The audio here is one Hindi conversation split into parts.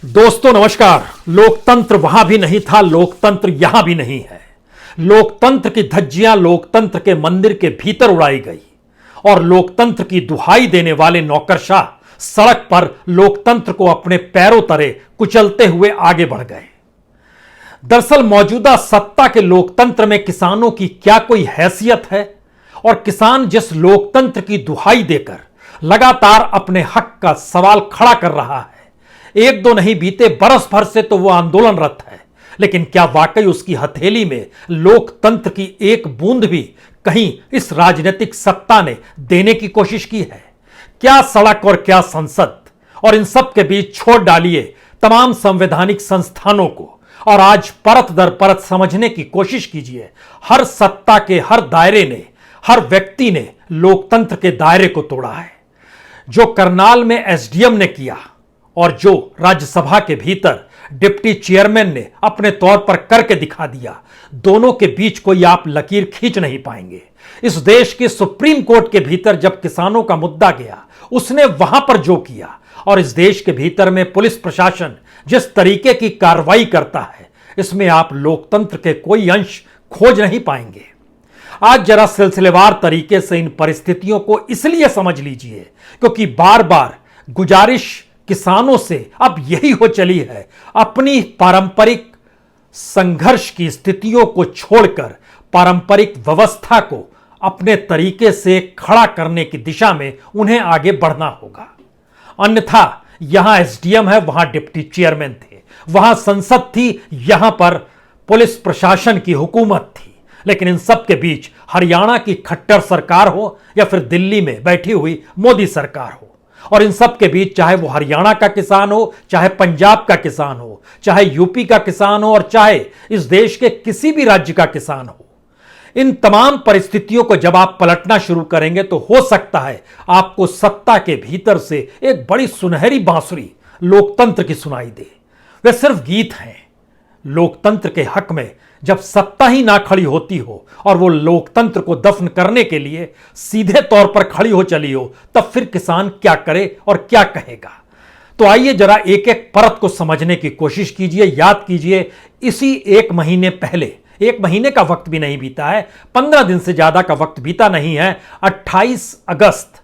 दोस्तों नमस्कार। लोकतंत्र वहां भी नहीं था, लोकतंत्र यहां भी नहीं है। लोकतंत्र की धज्जियां लोकतंत्र के मंदिर के भीतर उड़ाई गई और लोकतंत्र की दुहाई देने वाले नौकरशाह सड़क पर लोकतंत्र को अपने पैरों तले कुचलते हुए आगे बढ़ गए। दरअसल मौजूदा सत्ता के लोकतंत्र में किसानों की क्या कोई हैसियत है? और किसान जिस लोकतंत्र की दुहाई देकर लगातार अपने हक का सवाल खड़ा कर रहा है, एक दो नहीं बीते बरस भर से तो वो आंदोलनरत है, लेकिन क्या वाकई उसकी हथेली में लोकतंत्र की एक बूंद भी कहीं इस राजनीतिक सत्ता ने देने की कोशिश की है? क्या सड़क और क्या संसद, और इन सब के बीच छोड़ डालिए तमाम संवैधानिक संस्थानों को और आज परत दर परत समझने की कोशिश कीजिए। हर सत्ता के हर दायरे ने, हर व्यक्ति ने लोकतंत्र के दायरे को तोड़ा है। जो करनाल में एसडीएम ने किया और जो राज्यसभा के भीतर डिप्टी चेयरमैन ने अपने तौर पर करके दिखा दिया, दोनों के बीच कोई आप लकीर खींच नहीं पाएंगे। इस देश के सुप्रीम कोर्ट के भीतर जब किसानों का मुद्दा गया, उसने वहां पर जो किया, और इस देश के भीतर में पुलिस प्रशासन जिस तरीके की कार्रवाई करता है, इसमें आप लोकतंत्र के कोई अंश खोज नहीं पाएंगे। आज जरा सिलसिलेवार तरीके से इन परिस्थितियों को इसलिए समझ लीजिए क्योंकि बार बार गुजारिश किसानों से अब यही हो चली है, अपनी पारंपरिक संघर्ष की स्थितियों को छोड़कर पारंपरिक व्यवस्था को अपने तरीके से खड़ा करने की दिशा में उन्हें आगे बढ़ना होगा। अन्यथा यहां एसडीएम है, वहां डिप्टी चेयरमैन थे, वहां संसद थी, यहां पर पुलिस प्रशासन की हुकूमत थी, लेकिन इन सब के बीच हरियाणा की खट्टर सरकार हो या फिर दिल्ली में बैठी हुई मोदी सरकार हो, और इन सब के बीच चाहे वो हरियाणा का किसान हो, चाहे पंजाब का किसान हो, चाहे यूपी का किसान हो, और चाहे इस देश के किसी भी राज्य का किसान हो, इन तमाम परिस्थितियों को जब आप पलटना शुरू करेंगे तो हो सकता है आपको सत्ता के भीतर से एक बड़ी सुनहरी बांसुरी लोकतंत्र की सुनाई दे। वे सिर्फ गीत हैं। लोकतंत्र के हक में जब सत्ता ही ना खड़ी होती हो और वो लोकतंत्र को दफन करने के लिए सीधे तौर पर खड़ी हो चली हो, तब फिर किसान क्या करे और क्या कहेगा? तो आइए जरा एक एक परत को समझने की कोशिश कीजिए। याद कीजिए, इसी एक महीने पहले, एक महीने का वक्त भी नहीं बीता है, 15 दिन से ज्यादा का वक्त बीता नहीं है, 28 अगस्त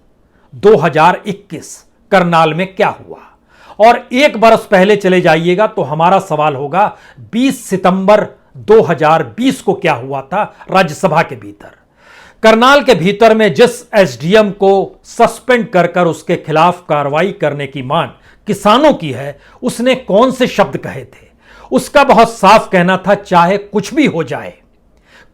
2021 करनाल में क्या हुआ? और एक बरस पहले चले जाइएगा तो हमारा सवाल होगा 20 सितंबर 2020 को क्या हुआ था राज्यसभा के भीतर? करनाल के भीतर में जिस एसडीएम को सस्पेंड कर कर उसके खिलाफ कार्रवाई करने की मांग किसानों की है, उसने कौन से शब्द कहे थे? उसका बहुत साफ कहना था, चाहे कुछ भी हो जाए,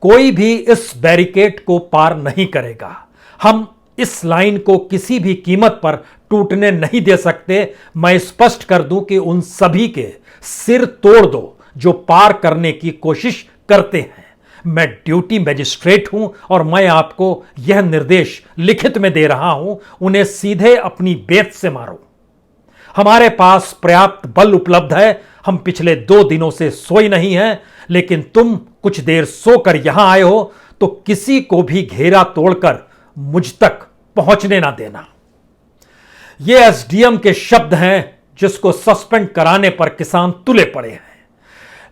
कोई भी इस बैरिकेड को पार नहीं करेगा। हम इस लाइन को किसी भी कीमत पर टूटने नहीं दे सकते। मैं स्पष्ट कर दूं कि उन सभी के सिर तोड़ दो जो पार करने की कोशिश करते हैं। मैं ड्यूटी मजिस्ट्रेट हूं और मैं आपको यह निर्देश लिखित में दे रहा हूं, उन्हें सीधे अपनी बेत से मारो। हमारे पास पर्याप्त बल उपलब्ध है। हम पिछले 2 दिनों से सोए नहीं हैं, लेकिन तुम कुछ देर सोकर यहां आए हो तो किसी को भी घेरा तोड़कर मुझ तक पहुंचने ना देना। ये एसडीएम के शब्द हैं जिसको सस्पेंड कराने पर किसान तुले पड़े हैं।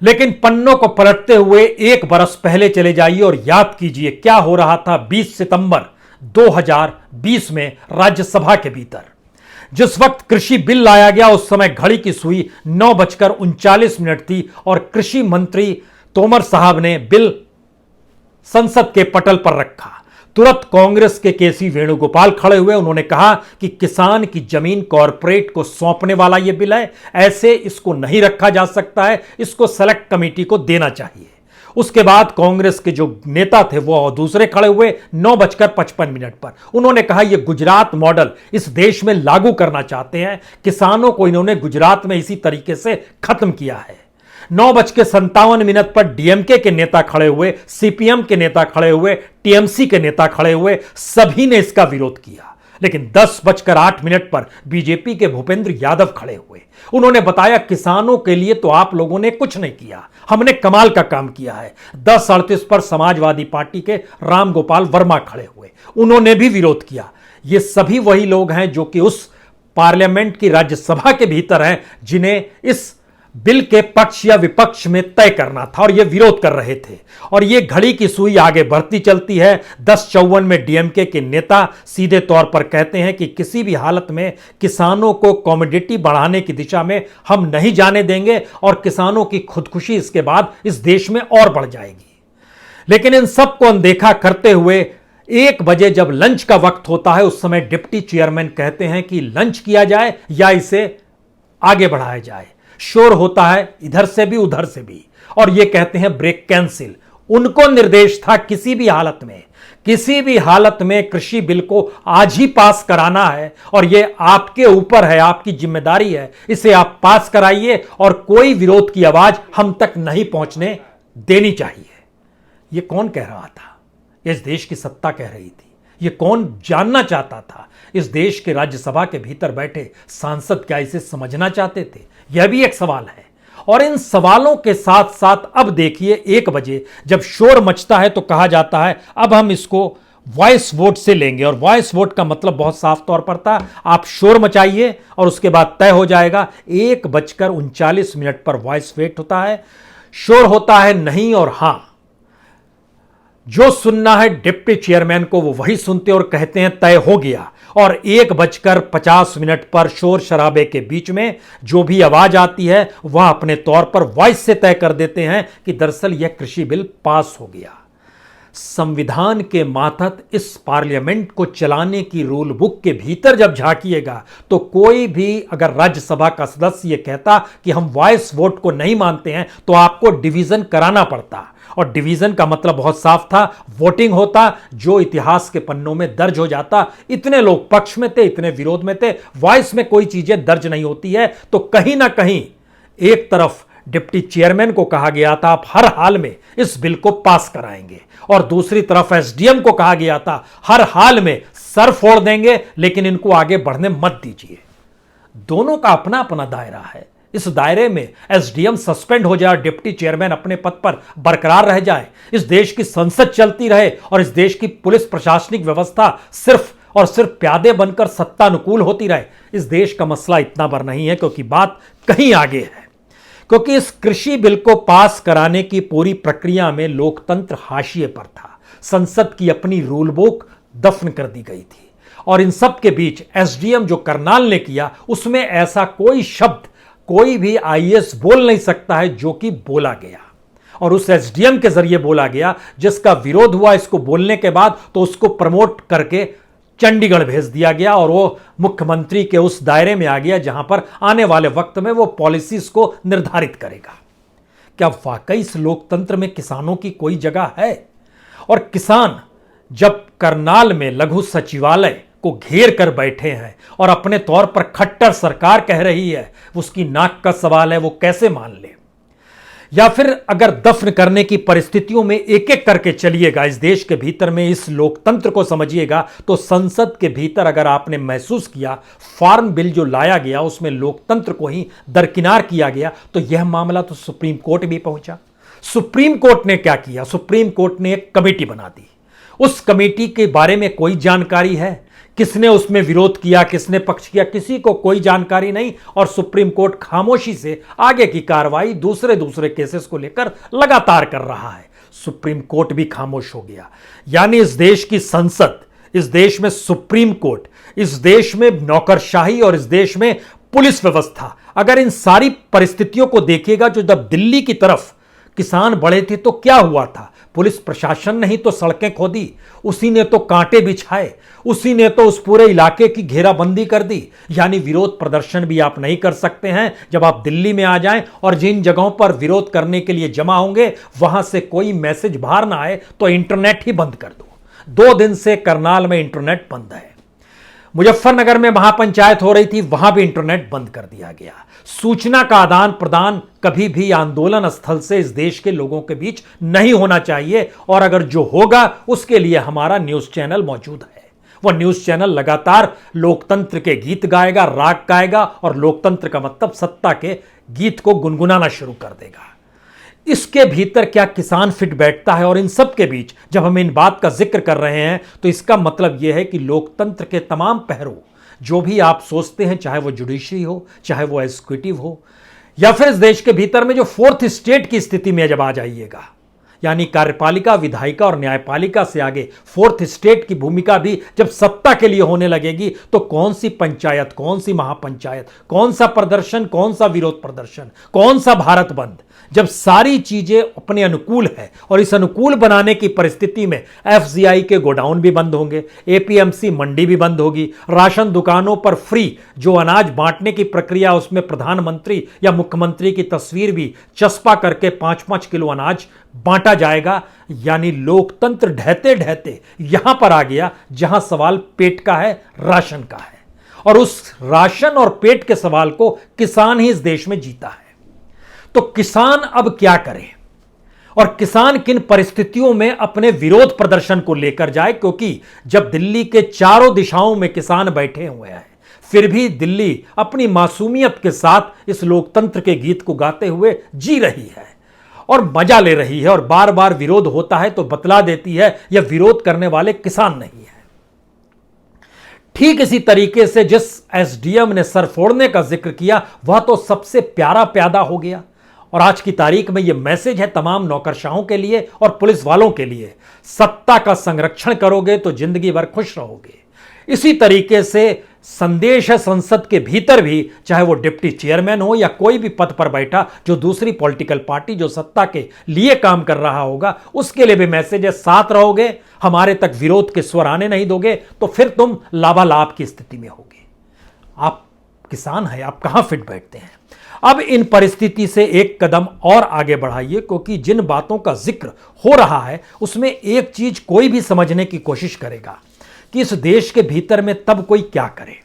लेकिन पन्नों को पलटते हुए एक बरस पहले चले जाइए और याद कीजिए क्या हो रहा था 20 सितंबर 2020 में राज्यसभा के भीतर। जिस वक्त कृषि बिल लाया गया उस समय घड़ी की सुई 9:39 थी और कृषि मंत्री तोमर साहब ने बिल संसद के पटल पर रखा। तुरंत कांग्रेस के केसी वेणुगोपाल खड़े हुए। उन्होंने कहा कि किसान की जमीन कॉरपोरेट को सौंपने वाला यह बिल है, ऐसे इसको नहीं रखा जा सकता है, इसको सेलेक्ट कमेटी को देना चाहिए। उसके बाद कांग्रेस के जो नेता थे वो दूसरे खड़े हुए 9:55 पर। उन्होंने कहा यह गुजरात मॉडल इस देश में लागू करना चाहते हैं। किसानों को इन्होंने गुजरात में इसी तरीके से खत्म किया है। 9:57 पर डीएमके के नेता खड़े हुए, सीपीएम के नेता खड़े हुए, टीएमसी के नेता खड़े हुए, सभी ने इसका विरोध किया। लेकिन 10:08 पर बीजेपी के भूपेंद्र यादव खड़े हुए। उन्होंने बताया किसानों के लिए तो आप लोगों ने कुछ नहीं किया, हमने कमाल का काम किया है। 10:38 पर समाजवादी पार्टी के रामगोपाल वर्मा खड़े हुए, उन्होंने भी विरोध किया। ये सभी वही लोग हैं जो कि उस पार्लियामेंट की राज्यसभा के भीतर हैं जिन्हें इस बिल के पक्ष या विपक्ष में तय करना था और ये विरोध कर रहे थे। और ये घड़ी की सुई आगे बढ़ती चलती है। 1054 में डीएमके के नेता सीधे तौर पर कहते हैं कि किसी भी हालत में किसानों को कमोडिटी बढ़ाने की दिशा में हम नहीं जाने देंगे और किसानों की खुदकुशी इसके बाद इस देश में और बढ़ जाएगी। लेकिन इन सबको अनदेखा करते हुए 1 बजे जब लंच का वक्त होता है उस समय डिप्टी चेयरमैन कहते हैं कि लंच किया जाए या इसे आगे बढ़ाया जाए। शोर होता है इधर से भी उधर से भी और ये कहते हैं ब्रेक कैंसिल। उनको निर्देश था किसी भी हालत में कृषि बिल को आज ही पास कराना है और ये आपके ऊपर है, आपकी जिम्मेदारी है, इसे आप पास कराइए और कोई विरोध की आवाज हम तक नहीं पहुंचने देनी चाहिए। ये कौन कह रहा था? इस देश की सत्ता कह रही थी। ये कौन जानना चाहता था? इस देश के राज्यसभा के भीतर बैठे सांसद क्या इसे समझना चाहते थे? यह भी एक सवाल है। और इन सवालों के साथ साथ अब देखिए 1 बजे जब शोर मचता है तो कहा जाता है अब हम इसको वॉइस वोट से लेंगे। और वॉइस वोट का मतलब बहुत साफ तौर पर था, आप शोर मचाइए और उसके बाद तय हो जाएगा। 1:39 पर वॉइस वोट होता है। शोर होता है नहीं और हां। जो सुनना है डिप्टी चेयरमैन को वो वही सुनते और कहते हैं तय हो गया। और 1:50 पर शोर शराबे के बीच में जो भी आवाज आती है वह अपने तौर पर वॉइस से तय कर देते हैं कि दरअसल यह कृषि बिल पास हो गया। संविधान के मातहत इस पार्लियामेंट को चलाने की रूल बुक के भीतर जब झांकिएगा तो कोई भी अगर राज्यसभा का सदस्य यह कहता कि हम वॉइस वोट को नहीं मानते हैं तो आपको डिवीजन कराना पड़ता। और डिवीजन का मतलब बहुत साफ था, वोटिंग होता जो इतिहास के पन्नों में दर्ज हो जाता। इतने लोग पक्ष में थे, इतने विरोध में थे, वॉइस में कोई चीजें दर्ज नहीं होती है। तो कहीं ना कहीं एक तरफ डिप्टी चेयरमैन को कहा गया था आप हर हाल में इस बिल को पास कराएंगे और दूसरी तरफ एसडीएम को कहा गया था हर हाल में सर फोड़ देंगे लेकिन इनको आगे बढ़ने मत दीजिए। दोनों का अपना अपना दायरा है। इस दायरे में एसडीएम सस्पेंड हो जाए, डिप्टी चेयरमैन अपने पद पर बरकरार रह जाए, इस देश की संसद चलती रहे और इस देश की पुलिस प्रशासनिक व्यवस्था सिर्फ और सिर्फ प्यादे बनकर सत्तानुकूल होती रहे। इस देश का मसला इतना बड़ा नहीं है क्योंकि बात कहीं आगे है। क्योंकि इस कृषि बिल को पास कराने की पूरी प्रक्रिया में लोकतंत्र हाशिए पर था। संसद की अपनी रूल बुक दफन कर दी गई थी और इन सब के बीच एसडीएम जो करनाल ने किया उसमें ऐसा कोई शब्द कोई भी आईएएस बोल नहीं सकता है जो कि बोला गया और उस एसडीएम के जरिए बोला गया जिसका विरोध हुआ इसको बोलने के बाद तो उसको प्रमोट करके चंडीगढ़ भेज दिया गया और वो मुख्यमंत्री के उस दायरे में आ गया जहां पर आने वाले वक्त में वो पॉलिसीज को निर्धारित करेगा। क्या वाकई इस लोकतंत्र में किसानों की कोई जगह है? और किसान जब करनाल में लघु सचिवालय को घेर कर बैठे हैं और अपने तौर पर खट्टर सरकार कह रही है, उसकी नाक का सवाल है वो कैसे मान ले। या फिर अगर दफन करने की परिस्थितियों में एक एक करके चलिएगा इस देश के भीतर में इस लोकतंत्र को समझिएगा तो संसद के भीतर अगर आपने महसूस किया फार्म बिल जो लाया गया उसमें लोकतंत्र को ही दरकिनार किया गया तो यह मामला तो सुप्रीम कोर्ट भी पहुंचा। सुप्रीम कोर्ट ने क्या किया? सुप्रीम कोर्ट ने एक कमेटी बना दी। उस कमेटी के बारे में कोई जानकारी है? किसने उसमें विरोध किया, किसने पक्ष किया? किसी को कोई जानकारी नहीं और सुप्रीम कोर्ट खामोशी से आगे की कार्रवाई दूसरे केसेस को लेकर लगातार कर रहा है। सुप्रीम कोर्ट भी खामोश हो गया। यानी इस देश की संसद, इस देश में सुप्रीम कोर्ट, इस देश में नौकरशाही और इस देश में पुलिस व्यवस्था, अगर इन सारी परिस्थितियों को देखिएगा जो जब दिल्ली की तरफ किसान बढ़े थे तो क्या हुआ था? पुलिस प्रशासन ने ही तो सड़कें खोदी, उसी ने तो कांटे बिछाए, उसी ने तो उस पूरे इलाके की घेराबंदी कर दी। यानी विरोध प्रदर्शन भी आप नहीं कर सकते हैं जब आप दिल्ली में आ जाएं और जिन जगहों पर विरोध करने के लिए जमा होंगे वहां से कोई मैसेज बाहर ना आए तो इंटरनेट ही बंद कर दो। 2 दिन से करनाल में इंटरनेट बंद है। मुजफ्फरनगर में महापंचायत हो रही थी, वहां भी इंटरनेट बंद कर दिया गया। सूचना का आदान प्रदान कभी भी आंदोलन स्थल से इस देश के लोगों के बीच नहीं होना चाहिए और अगर जो होगा उसके लिए हमारा न्यूज चैनल मौजूद है। वह न्यूज चैनल लगातार लोकतंत्र के गीत गाएगा, राग गाएगा और लोकतंत्र का मतलब सत्ता के गीत को गुनगुनाना शुरू कर देगा। इसके भीतर क्या किसान फिट बैठता है? और इन सब के बीच जब हम इन बात का जिक्र कर रहे हैं तो इसका मतलब यह है कि लोकतंत्र के तमाम पहलू जो भी आप सोचते हैं, चाहे वो जुडिशरी हो, चाहे वो एग्जीक्यूटिव हो, या फिर इस देश के भीतर में जो फोर्थ स्टेट की स्थिति में जब आ जाइएगा, यानी कार्यपालिका, विधायिका और न्यायपालिका से आगे फोर्थ स्टेट की भूमिका भी जब सत्ता के लिए होने लगेगी, तो कौन सी पंचायत, कौन सी महापंचायत, कौन सा प्रदर्शन, कौन सा विरोध प्रदर्शन, कौन सा भारत बंद, जब सारी चीजें अपने अनुकूल है और इस अनुकूल बनाने की परिस्थिति में एफसीआई के गोडाउन भी बंद होंगे, एपीएमसी मंडी भी बंद होगी, राशन दुकानों पर फ्री जो अनाज बांटने की प्रक्रिया, उसमें प्रधानमंत्री या मुख्यमंत्री की तस्वीर भी चस्पा करके 5-5 किलो अनाज बांटा जाएगा। यानी लोकतंत्र ढहते ढहते यहां पर आ गया जहां सवाल पेट का है, राशन का है, और उस राशन और पेट के सवाल को किसान ही इस देश में जीता है। तो किसान अब क्या करे और किसान किन परिस्थितियों में अपने विरोध प्रदर्शन को लेकर जाए, क्योंकि जब दिल्ली के चारों दिशाओं में किसान बैठे हुए हैं, फिर भी दिल्ली अपनी मासूमियत के साथ इस लोकतंत्र के गीत को गाते हुए जी रही है और मजा ले रही है, और बार बार विरोध होता है तो बतला देती है यह विरोध करने वाले किसान नहीं है। ठीक इसी तरीके से जिस एसडीएम ने सर फोड़ने का जिक्र किया, वह तो सबसे प्यारा प्यादा हो गया। और आज की तारीख में यह मैसेज है तमाम नौकरशाहों के लिए और पुलिस वालों के लिए, सत्ता का संरक्षण करोगे तो जिंदगी भर खुश रहोगे। इसी तरीके से संदेश है संसद के भीतर भी, चाहे वो डिप्टी चेयरमैन हो या कोई भी पद पर बैठा जो दूसरी पॉलिटिकल पार्टी जो सत्ता के लिए काम कर रहा होगा, उसके लिए भी मैसेज है, साथ रहोगे, हमारे तक विरोध के स्वर आने नहीं दोगे तो फिर तुम लाभालाभ की स्थिति में होगे। आप किसान हैं, आप कहां फिट बैठते हैं। अब इन परिस्थिति से एक कदम और आगे बढ़ाइए, क्योंकि जिन बातों का जिक्र हो रहा है उसमें एक चीज कोई भी समझने की कोशिश करेगा कि इस देश के भीतर में तब कोई क्या करे।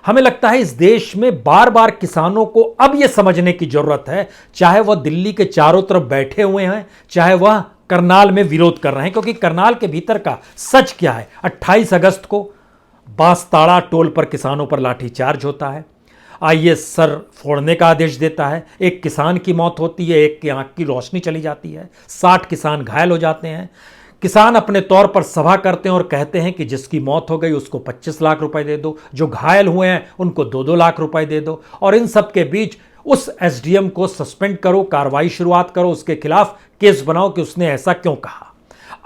हमें लगता है इस देश में बार बार किसानों को अब यह समझने की जरूरत है, चाहे वह दिल्ली के चारों तरफ बैठे हुए हैं, चाहे वह करनाल में विरोध कर रहे हैं, क्योंकि करनाल के भीतर का सच क्या है। 28 अगस्त को बांसताड़ा टोल पर किसानों पर लाठीचार्ज होता है, आईएएस सर फोड़ने का आदेश देता है, एक किसान की मौत होती है, एक की आंख की रोशनी चली जाती है, 60 किसान घायल हो जाते हैं। किसान अपने तौर पर सभा करते हैं और कहते हैं कि जिसकी मौत हो गई उसको 25 लाख रुपए दे दो, जो घायल हुए हैं उनको 2-2 लाख रुपए दे दो, और इन सब के बीच उस एसडीएम को सस्पेंड करो, कार्रवाई शुरुआत करो, उसके खिलाफ केस बनाओ कि उसने ऐसा क्यों कहा।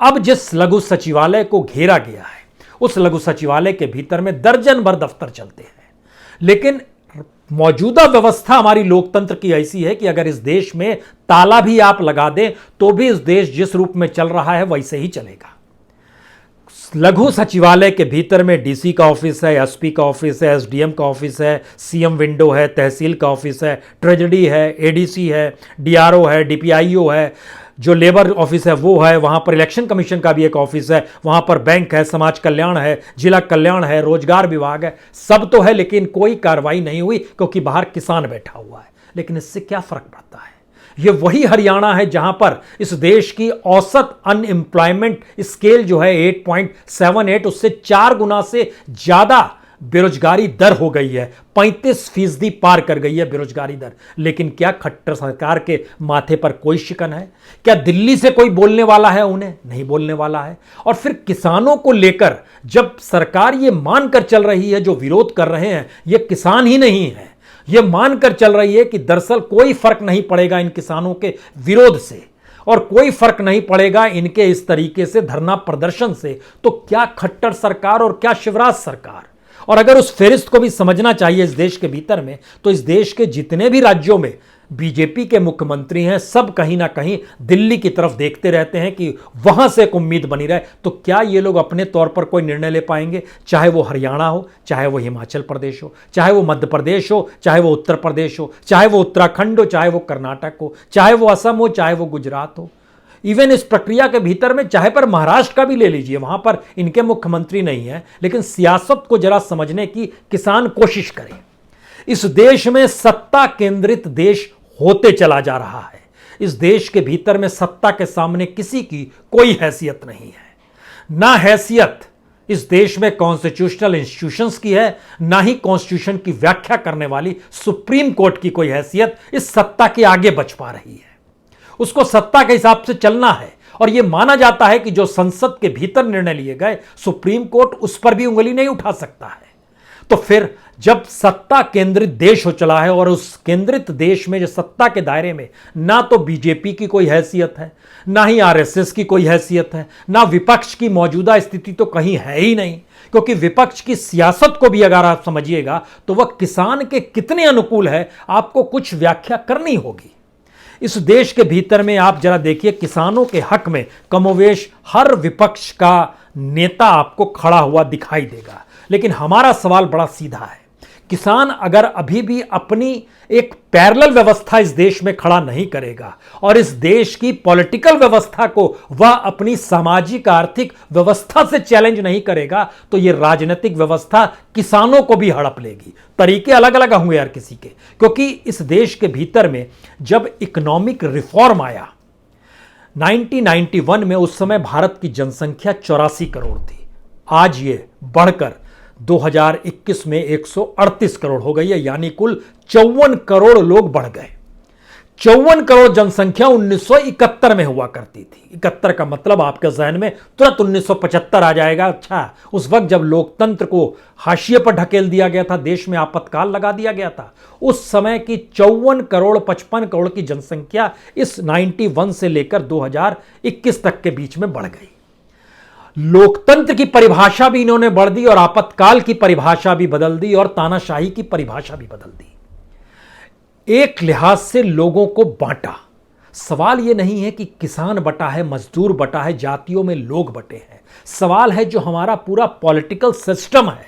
अब जिस लघु सचिवालय को घेरा गया है, उस लघु सचिवालय के भीतर में दर्जन भर दफ्तर चलते हैं, लेकिन मौजूदा व्यवस्था हमारी लोकतंत्र की ऐसी है कि अगर इस देश में ताला भी आप लगा दें तो भी इस देश जिस रूप में चल रहा है वैसे ही चलेगा। लघु सचिवालय के भीतर में डीसी का ऑफिस है, एसपी का ऑफिस है, एसडीएम का ऑफिस है, सीएम विंडो है, तहसील का ऑफिस है, ट्रेजरी है, एडीसी है, डीआरओ है, डीपीआईओ है, जो लेबर ऑफिस है वो है, वहां पर इलेक्शन कमीशन का भी एक ऑफिस है, वहां पर बैंक है, समाज कल्याण है, जिला कल्याण है, रोजगार विभाग है, सब तो है, लेकिन कोई कार्रवाई नहीं हुई क्योंकि बाहर किसान बैठा हुआ है। लेकिन इससे क्या फर्क पड़ता है। यह वही हरियाणा है जहां पर इस देश की औसत अनएम्प्लॉयमेंट स्केल जो है 8.78, उससे 4 गुना से ज्यादा बेरोजगारी दर हो गई है, 35% पार कर गई है बेरोजगारी दर। लेकिन क्या खट्टर सरकार के माथे पर कोई शिकन है? क्या दिल्ली से कोई बोलने वाला है? उन्हें नहीं बोलने वाला है। और फिर किसानों को लेकर जब सरकार ये मानकर चल रही है, जो विरोध कर रहे हैं ये किसान ही नहीं है, ये मानकर चल रही है कि दरअसल कोई फर्क नहीं पड़ेगा इन किसानों के विरोध से और कोई फर्क नहीं पड़ेगा इनके इस तरीके से धरना प्रदर्शन से, तो क्या खट्टर सरकार और क्या शिवराज सरकार। और अगर उस फेरिस्त को भी समझना चाहिए इस देश के भीतर में, तो इस देश के जितने भी राज्यों में बीजेपी के मुख्यमंत्री हैं, सब कहीं ना कहीं दिल्ली की तरफ देखते रहते हैं कि वहां से एक उम्मीद बनी रहे। तो क्या ये लोग अपने तौर पर कोई निर्णय ले पाएंगे? चाहे वो हरियाणा हो, चाहे वो हिमाचल प्रदेश हो, चाहे वो मध्य प्रदेश हो, चाहे वो उत्तर प्रदेश हो, चाहे वो उत्तराखंड हो, चाहे वो कर्नाटक हो, चाहे वो असम हो, चाहे वो गुजरात हो। इवन इस प्रक्रिया के भीतर में चाहे पर महाराष्ट्र का भी ले लीजिए, वहां पर इनके मुख्यमंत्री नहीं है, लेकिन सियासत को जरा समझने की किसान कोशिश करें। इस देश में सत्ता केंद्रित देश होते चला जा रहा है। इस देश के भीतर में सत्ता के सामने किसी की कोई हैसियत नहीं है। ना हैसियत इस देश में कॉन्स्टिट्यूशनल इंस्टीट्यूशंस की है, ना ही कॉन्स्टिट्यूशन की व्याख्या करने वाली सुप्रीम कोर्ट की कोई हैसियत इस सत्ता के आगे बच पा रही है। उसको सत्ता के हिसाब से चलना है और यह माना जाता है कि जो संसद के भीतर निर्णय लिए गए, सुप्रीम कोर्ट उस पर भी उंगली नहीं उठा सकता है। तो फिर जब सत्ता केंद्रित देश हो चला है और उस केंद्रित देश में जो सत्ता के दायरे में ना तो बीजेपी की कोई हैसियत है, ना ही आरएसएस की कोई हैसियत है, ना विपक्ष की मौजूदा स्थिति तो कहीं है ही नहीं, क्योंकि विपक्ष की सियासत को भी अगर आप समझिएगा तो वह किसान के कितने अनुकूल है आपको कुछ व्याख्या करनी होगी। इस देश के भीतर में आप जरा देखिए, किसानों के हक में कमोवेश हर विपक्ष का नेता आपको खड़ा हुआ दिखाई देगा। लेकिन हमारा सवाल बड़ा सीधा है, किसान अगर अभी भी अपनी एक पैरेलल व्यवस्था इस देश में खड़ा नहीं करेगा और इस देश की पॉलिटिकल व्यवस्था को वह अपनी सामाजिक आर्थिक व्यवस्था से चैलेंज नहीं करेगा तो यह राजनीतिक व्यवस्था किसानों को भी हड़प लेगी। तरीके अलग अलग होंगे हर किसी के, क्योंकि इस देश के भीतर में जब इकोनॉमिक रिफॉर्म आया 1991 में, उस समय भारत की जनसंख्या 84 करोड़ थी। आज ये बढ़कर 2021 में 138 करोड़ हो गई है, यानी कुल 54 करोड़ लोग बढ़ गए। 54 करोड़ जनसंख्या 1971 में हुआ करती थी। 71 का मतलब आपके जहन में तुरंत 1975 आ जाएगा। अच्छा, उस वक्त जब लोकतंत्र को हाशिए पर ढकेल दिया गया था, देश में आपातकाल लगा दिया गया था, उस समय की 54 करोड़ 55 करोड़ की जनसंख्या इस 91 से लेकर 2021 तक के बीच में बढ़ गई। लोकतंत्र की परिभाषा भी इन्होंने बढ़ दी और आपातकाल की परिभाषा भी बदल दी और तानाशाही की परिभाषा भी बदल दी। एक लिहाज से लोगों को बांटा। सवाल यह नहीं है कि किसान बटा है, मजदूर बटा है, जातियों में लोग बटे हैं। सवाल है जो हमारा पूरा पॉलिटिकल सिस्टम है,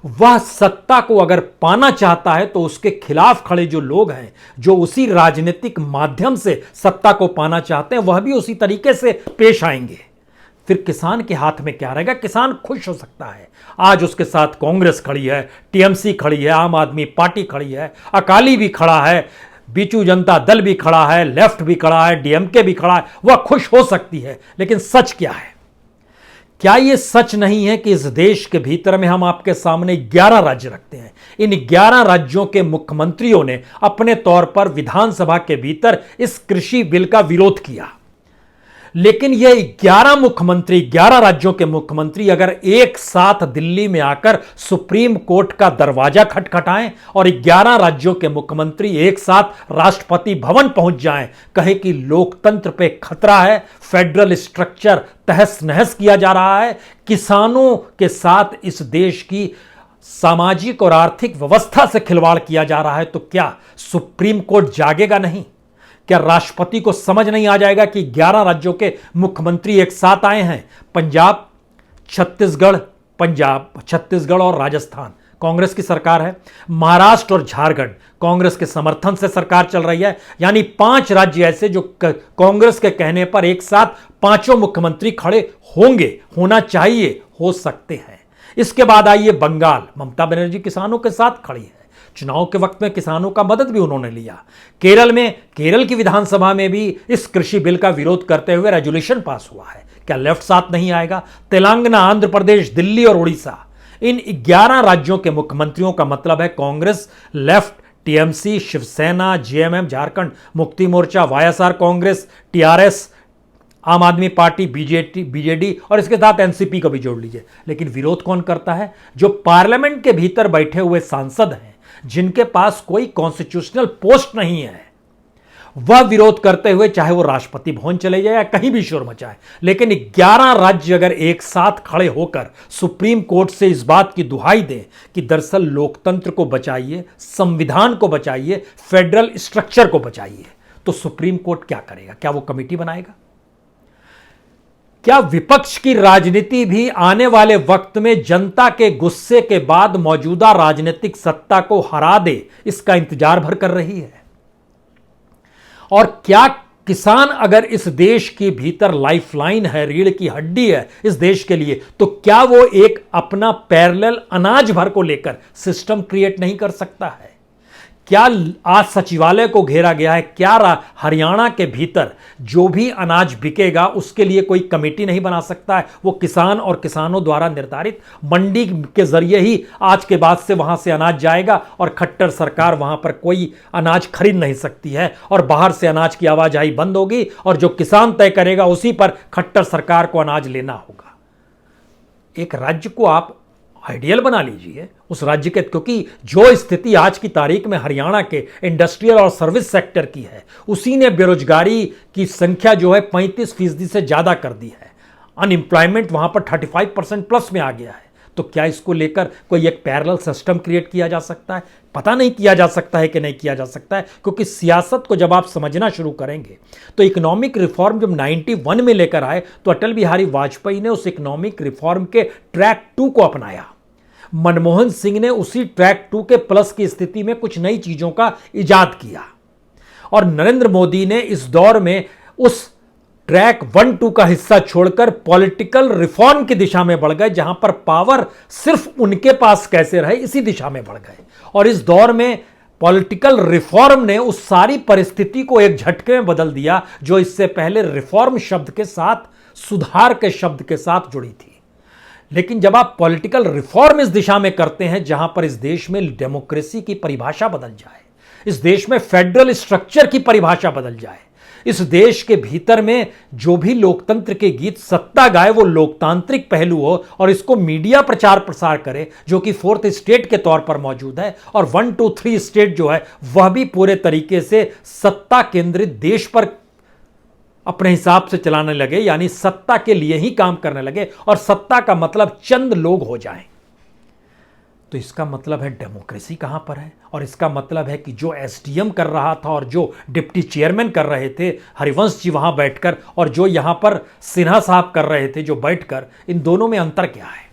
वह सत्ता को अगर पाना चाहता है तो उसके खिलाफ खड़े जो लोग हैं, जो उसी राजनीतिक माध्यम से सत्ता को पाना चाहते हैं, वह भी उसी तरीके से पेश आएंगे। फिर किसान के हाथ में क्या रहेगा? किसान खुश हो सकता है। आज उसके साथ कांग्रेस खड़ी है, टीएमसी खड़ी है, आम आदमी पार्टी खड़ी है, अकाली भी खड़ा है, बीजू जनता दल भी खड़ा है, लेफ्ट भी खड़ा है, डीएमके भी खड़ा है, वह खुश हो सकती है। लेकिन सच क्या है? क्या यह सच नहीं है कि इस देश के भीतर में हम आपके सामने 11 राज्य रखते हैं? इन 11 राज्यों के मुख्यमंत्रियों ने अपने तौर पर विधानसभा के भीतर इस कृषि बिल का विरोध किया। लेकिन ये 11 मुख्यमंत्री, 11 राज्यों के मुख्यमंत्री अगर एक साथ दिल्ली में आकर सुप्रीम कोर्ट का दरवाजा खटखटाएं और 11 राज्यों के मुख्यमंत्री एक साथ राष्ट्रपति भवन पहुंच जाएं, कहे कि लोकतंत्र पे खतरा है, फेडरल स्ट्रक्चर तहस नहस किया जा रहा है, किसानों के साथ इस देश की सामाजिक और आर्थिक व्यवस्था से खिलवाड़ किया जा रहा है, तो क्या सुप्रीम कोर्ट जागेगा नहीं? क्या राष्ट्रपति को समझ नहीं आ जाएगा कि 11 राज्यों के मुख्यमंत्री एक साथ आए हैं? छत्तीसगढ़ और राजस्थान कांग्रेस की सरकार है, महाराष्ट्र और झारखंड कांग्रेस के समर्थन से सरकार चल रही है। यानी 5 राज्य ऐसे जो कांग्रेस के कहने पर एक साथ पांचों मुख्यमंत्री खड़े होंगे, होना चाहिए, हो सकते हैं। इसके बाद आइए बंगाल, ममता बनर्जी किसानों के साथ खड़ी है, चुनाव के वक्त में किसानों का मदद भी उन्होंने लिया। केरल की विधानसभा में भी इस कृषि बिल का विरोध करते हुए रेजोल्यूशन पास हुआ है। क्या लेफ्ट साथ नहीं आएगा? तेलंगाना, आंध्र प्रदेश, दिल्ली और उड़ीसा, इन 11 राज्यों के मुख्यमंत्रियों का मतलब है Congress, left, TMC, Shiv Sena, JMM, Jharkhand Mukti Morcha, YSR Congress, TRS, आम आदमी पार्टी, बीजेडी और इसके साथ एनसीपी को भी जोड़ लीजिए। लेकिन विरोध कौन करता है? जो पार्लियामेंट के भीतर बैठे हुए सांसद हैं, जिनके पास कोई कॉन्स्टिट्यूशनल पोस्ट नहीं है, वह विरोध करते हुए चाहे वो राष्ट्रपति भवन चले जाए या कहीं भी शोर मचाए। लेकिन 11 राज्य अगर एक साथ खड़े होकर सुप्रीम कोर्ट से इस बात की दुहाई दें कि दरअसल लोकतंत्र को बचाइए, संविधान को बचाइए, फेडरल स्ट्रक्चर को बचाइए, तो सुप्रीम कोर्ट क्या करेगा? क्या वो कमेटी बनाएगा? क्या विपक्ष की राजनीति भी आने वाले वक्त में जनता के गुस्से के बाद मौजूदा राजनीतिक सत्ता को हरा दे, इसका इंतजार भर कर रही है? और क्या किसान अगर इस देश के भीतर लाइफलाइन है, रीढ़ की हड्डी है इस देश के लिए, तो क्या वो एक अपना पैरेलल अनाज भर को लेकर सिस्टम क्रिएट नहीं कर सकता है? क्या आज सचिवालय को घेरा गया है, क्या हरियाणा के भीतर जो भी अनाज बिकेगा उसके लिए कोई कमेटी नहीं बना सकता है? वो किसान और किसानों द्वारा निर्धारित मंडी के जरिए ही आज के बाद से वहां से अनाज जाएगा और खट्टर सरकार वहां पर कोई अनाज खरीद नहीं सकती है और बाहर से अनाज की आवाजाही बंद होगी और जो किसान तय करेगा उसी पर खट्टर सरकार को अनाज लेना होगा। एक राज्य को आप आइडियल बना लीजिए उस राज्य के, क्योंकि जो स्थिति आज की तारीख में हरियाणा के इंडस्ट्रियल और सर्विस सेक्टर की है, उसी ने बेरोजगारी की संख्या जो है 35% से ज़्यादा कर दी है। अनएम्प्लॉयमेंट वहाँ पर 35% प्लस में आ गया है। तो क्या इसको लेकर कोई एक पैरेलल सिस्टम क्रिएट किया जा सकता है? पता नहीं किया जा सकता है कि नहीं किया जा सकता है, क्योंकि सियासत को जब आप समझना शुरू करेंगे तो इकोनॉमिक रिफॉर्म जब 91 में लेकर आए तो अटल बिहारी वाजपेयी ने उस इकोनॉमिक रिफॉर्म के ट्रैक 2 को अपनाया। मनमोहन सिंह ने उसी ट्रैक 2 के प्लस की स्थिति में कुछ नई चीजों का इजाद किया, और नरेंद्र मोदी ने इस दौर में उस ट्रैक 1-2 का हिस्सा छोड़कर पॉलिटिकल रिफॉर्म की दिशा में बढ़ गए, जहां पर पावर सिर्फ उनके पास कैसे रहे इसी दिशा में बढ़ गए। और इस दौर में पॉलिटिकल रिफॉर्म ने उस सारी परिस्थिति को एक झटके में बदल दिया जो इससे पहले रिफॉर्म शब्द के साथ, सुधार के शब्द के साथ जुड़ी थी। लेकिन जब आप पॉलिटिकल रिफॉर्म इस दिशा में करते हैं जहां पर इस देश में डेमोक्रेसी की परिभाषा बदल जाए, इस देश में फेडरल स्ट्रक्चर की परिभाषा बदल जाए, इस देश के भीतर में जो भी लोकतंत्र के गीत सत्ता गाए वो लोकतांत्रिक पहलू हो, और इसको मीडिया प्रचार प्रसार करे जो कि 4th स्टेट के तौर पर मौजूद है, और 1, 2, 3 स्टेट जो है वह भी पूरे तरीके से सत्ता केंद्रित देश पर अपने हिसाब से चलाने लगे, यानी सत्ता के लिए ही काम करने लगे, और सत्ता का मतलब चंद लोग हो जाएं। तो इसका मतलब है डेमोक्रेसी कहां पर है? और इसका मतलब है कि जो एसडीएम कर रहा था और जो डिप्टी चेयरमैन कर रहे थे हरिवंश जी वहां बैठकर, और जो यहां पर सिन्हा साहब कर रहे थे जो बैठकर, इन दोनों में अंतर क्या है?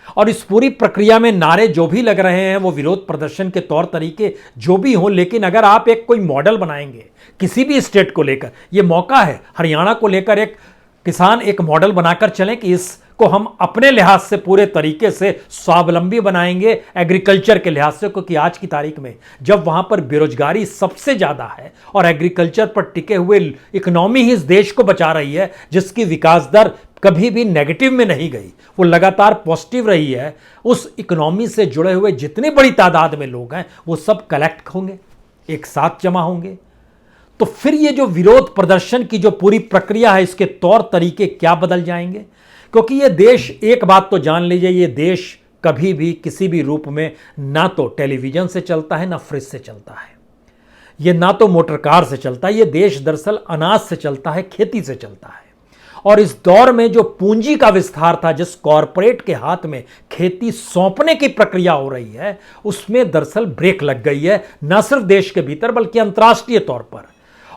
और इस पूरी प्रक्रिया में नारे जो भी लग रहे हैं वो विरोध प्रदर्शन के तौर तरीके जो भी हों, लेकिन अगर आप एक कोई मॉडल बनाएंगे किसी भी स्टेट को लेकर, ये मौका है हरियाणा को लेकर एक किसान एक मॉडल बनाकर चलें कि इसको हम अपने लिहाज से पूरे तरीके से स्वावलंबी बनाएंगे एग्रीकल्चर के लिहाज से, क्योंकि आज की तारीख में जब वहां पर बेरोजगारी सबसे ज्यादा है और एग्रीकल्चर पर टिके हुए इकोनॉमी ही इस देश को बचा रही है, जिसकी विकास दर कभी भी नेगेटिव में नहीं गई, वो लगातार पॉजिटिव रही है, उस इकोनॉमी से जुड़े हुए जितनी बड़ी तादाद में लोग हैं वो सब कलेक्ट होंगे, एक साथ जमा होंगे। तो फिर ये जो विरोध प्रदर्शन की जो पूरी प्रक्रिया है इसके तौर तरीके क्या बदल जाएंगे? क्योंकि ये देश, एक बात तो जान लीजिए, ये देश कभी भी किसी भी रूप में ना तो टेलीविजन से चलता है ना फ्रिज से चलता है, ये ना तो मोटर कार से चलता है, ये देश दरअसल अनाज से चलता है, खेती से चलता है। और इस दौर में जो पूंजी का विस्तार था, जिस कॉरपोरेट के हाथ में खेती सौंपने की प्रक्रिया हो रही है, उसमें दरअसल ब्रेक लग गई है, न सिर्फ देश के भीतर बल्कि अंतर्राष्ट्रीय तौर पर।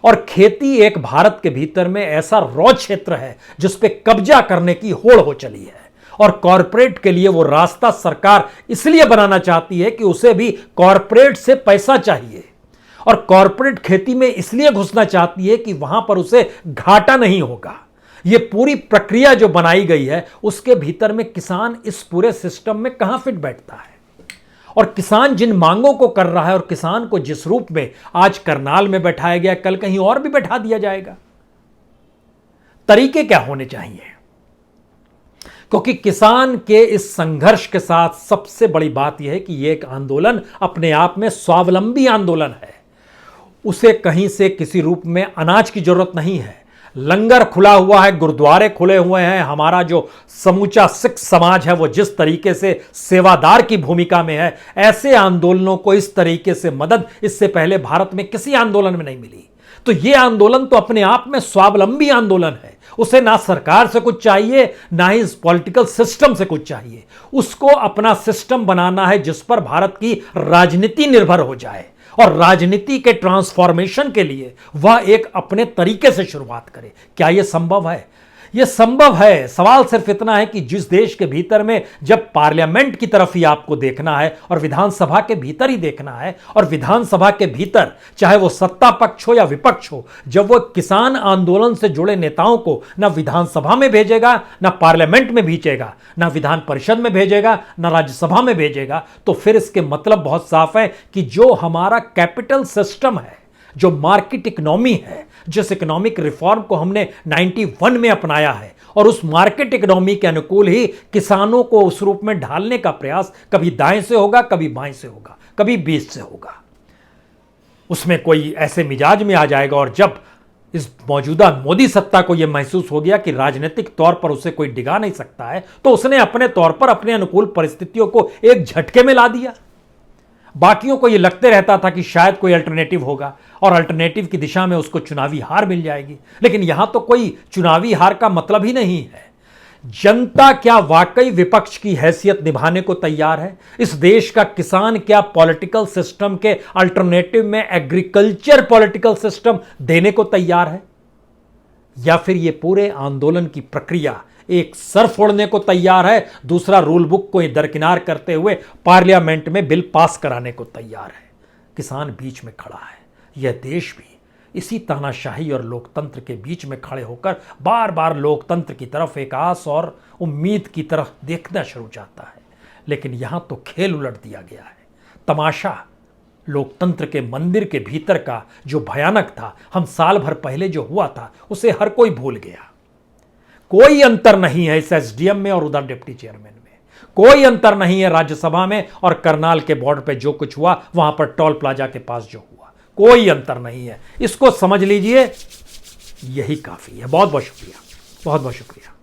और खेती एक भारत के भीतर में ऐसा रॉ क्षेत्र है जिस पे कब्जा करने की होड़ हो चली है, और कॉरपोरेट के लिए वो रास्ता सरकार इसलिए बनाना चाहती है कि उसे भी कॉरपोरेट से पैसा चाहिए, और कॉरपोरेट खेती में इसलिए घुसना चाहती है कि वहां पर उसे घाटा नहीं होगा। ये पूरी प्रक्रिया जो बनाई गई है उसके भीतर में किसान इस पूरे सिस्टम में कहां फिट बैठता है? और किसान जिन मांगों को कर रहा है, और किसान को जिस रूप में आज करनाल में बैठाया गया, कल कहीं और भी बैठा दिया जाएगा, तरीके क्या होने चाहिए? क्योंकि किसान के इस संघर्ष के साथ सबसे बड़ी बात यह है कि यह एक आंदोलन अपने आप में स्वावलंबी आंदोलन है। उसे कहीं से किसी रूप में अनाज की जरूरत नहीं है। लंगर खुला हुआ है, गुरुद्वारे खुले हुए हैं, हमारा जो समूचा सिख समाज है वो जिस तरीके से सेवादार की भूमिका में है, ऐसे आंदोलनों को इस तरीके से मदद इससे पहले भारत में किसी आंदोलन में नहीं मिली। तो ये आंदोलन तो अपने आप में स्वावलंबी आंदोलन है। उसे ना सरकार से कुछ चाहिए, ना ही इस पॉलिटिकल सिस्टम से कुछ चाहिए। उसको अपना सिस्टम बनाना है जिस पर भारत की राजनीति निर्भर हो जाए, और राजनीति के ट्रांसफॉर्मेशन के लिए वह एक अपने तरीके से शुरुआत करे। क्या यह संभव है? यह संभव है। सवाल सिर्फ इतना है कि जिस देश के भीतर में जब पार्लियामेंट की तरफ ही आपको देखना है और विधानसभा के भीतर ही देखना है, और विधानसभा के भीतर चाहे वो सत्ता पक्ष हो या विपक्ष हो, जब वो किसान आंदोलन से जुड़े नेताओं को ना विधानसभा में भेजेगा, ना पार्लियामेंट में भेजेगा, ना विधान परिषद में भेजेगा, ना राज्यसभा में भेजेगा, तो फिर इसके मतलब बहुत साफ है कि जो हमारा कैपिटल सिस्टम है, जो मार्केट इकोनॉमी है, जिस इकोनॉमिक रिफॉर्म को हमने 91 में अपनाया है, और उस मार्केट इकोनॉमी के अनुकूल ही किसानों को उस रूप में ढालने का प्रयास कभी दाएं से होगा, कभी बाएं से होगा, कभी बीच से होगा। उसमें कोई ऐसे मिजाज में आ जाएगा, और जब इस मौजूदा मोदी सत्ता को यह महसूस हो गया कि राजनीतिक तौर पर उसे कोई डिगा नहीं सकता है, तो उसने अपने तौर पर अपने अनुकूल परिस्थितियों को एक झटके में ला दिया। बाकियों को यह लगते रहता था कि शायद कोई अल्टरनेटिव होगा और अल्टरनेटिव की दिशा में उसको चुनावी हार मिल जाएगी, लेकिन यहां तो कोई चुनावी हार का मतलब ही नहीं है। जनता क्या वाकई विपक्ष की हैसियत निभाने को तैयार है? इस देश का किसान क्या पॉलिटिकल सिस्टम के अल्टरनेटिव में एग्रीकल्चर पॉलिटिकल सिस्टम देने को तैयार है? या फिर यह पूरे आंदोलन की प्रक्रिया एक सर फोड़ने को तैयार है, दूसरा रूल बुक को दरकिनार करते हुए पार्लियामेंट में बिल पास कराने को तैयार है? किसान बीच में खड़ा है। यह देश भी इसी तानाशाही और लोकतंत्र के बीच में खड़े होकर बार बार लोकतंत्र की तरफ एक आस और उम्मीद की तरफ देखना शुरू जाता है। लेकिन यहां तो खेल उलट दिया गया है। तमाशा लोकतंत्र के मंदिर के भीतर का जो भयानक था, हम साल भर पहले जो हुआ था, उसे हर कोई भूल गया। कोई अंतर नहीं है इस एसडीएम में और उधर डिप्टी चेयरमैन में। कोई अंतर नहीं है राज्यसभा में और करनाल के बॉर्डर पे जो कुछ हुआ, वहां पर टोल प्लाजा के पास जो हुआ, कोई अंतर नहीं है। इसको समझ लीजिए, यही काफी है। बहुत बहुत शुक्रिया, बहुत बहुत शुक्रिया।